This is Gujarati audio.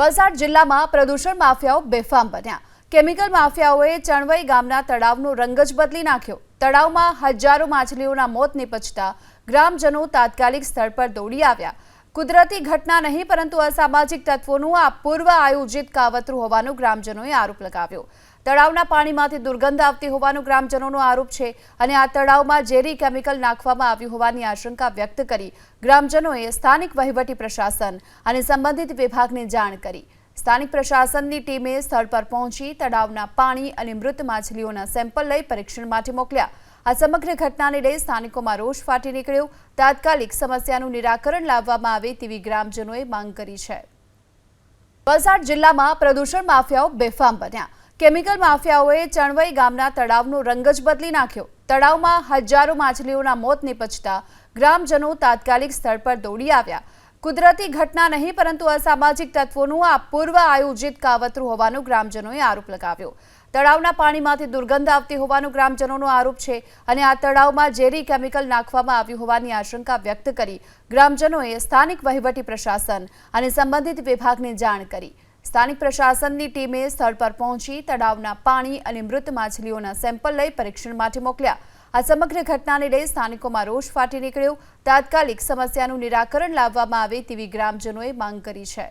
વલસાડ જિલ્લામાં પ્રદૂષણ માફિયાઓ બેફામ બન્યા। કેમિકલ માફિયાઓએ ચણવઈ ગામના તળાવનો રંગ જ બદલી નાખ્યો। તળાવમાં હજારો માછલીઓના મોત નિપજતા ગ્રામજનો તાત્કાલિક સ્થળ પર દોડી આવ્યા। કુદરતી ઘટના નહીં પરંતુ અસામાજિક તત્વોનું આ પૂર્વ આયોજિત કાવતરું હોવાનો ગ્રામજનોએ આરોપ લગાવ્યો। તળાવના પાણીમાંથી દુર્ગંધ આવતી હોવાનો ગ્રામજનોનો આરોપ છે અને આ તળાવમાં ઝેરી કેમિકલ નાખવામાં આવ્યું હોવાની આશંકા વ્યક્ત કરી ગ્રામજનોએ સ્થાનિક વહીવટી પ્રશાસન અને સંબંધિત વિભાગને જાણ કરી। સ્થાનિક પ્રશાસનની ટીમે સ્થળ પર પહોંચી તળાવના પાણી અને મૃત માછલીઓના સેમ્પલ લઈ પરીક્ષણ માટે મોકલ્યા। આ સમગ્ર ઘટનાને લઈ સ્થાનિકોમાં રોષ ફાટી નીકળ્યો। તાત્કાલિક સમસ્યાનું નિરાકરણ લાવવામાં આવે તેવી ગ્રામજનોએ માંગ કરી છે। વલસાડ જિલ્લામાં પ્રદૂષણ માફિયાઓ બેફામ બન્યા। કેમિકલ માફિયાઓએ ચણવઈ ગામના તળાવનો રંગ જ બદલી નાખ્યો। તળાવમાં હજારો માછલીઓના મોત નિપજતા ગ્રામજનો તાત્કાલિક સ્થળ પર દોડી આવ્યા। કુદરતી ઘટના નહીં પરંતુ અસામાજિક તત્વોનું આ પૂર્વ આયોજિત કાવતરું હોવાનો ગ્રામજનોએ આરોપ લગાવ્યો। તળાવના પાણીમાંથી દુર્ગંધ આવતી હોવાનો ગ્રામજનોનો આરોપ છે અને આ તળાવમાં ઝેરી કેમિકલ નાખવામાં આવ્યું હોવાની આશંકા વ્યક્ત કરી ગ્રામજનોએ સ્થાનિક વહીવટી પ્રશાસન અને સંબંધિત વિભાગને જાણ કરી। સ્થાનિક પ્રશાસનની ટીમે સ્થળ પર પહોંચી તળાવના પાણી અને મૃત માછલીઓના સેમ્પલ લઈ પરીક્ષણ માટે મોકલ્યા। આ સમગ્ર ઘટનાને લઈ સ્થાનિકોમાં રોષ ફાટી નીકળ્યો। તાત્કાલિક સમસ્યાનું નિરાકરણ લાવવામાં આવે તેવી ગ્રામજનોએ માંગ કરી છે।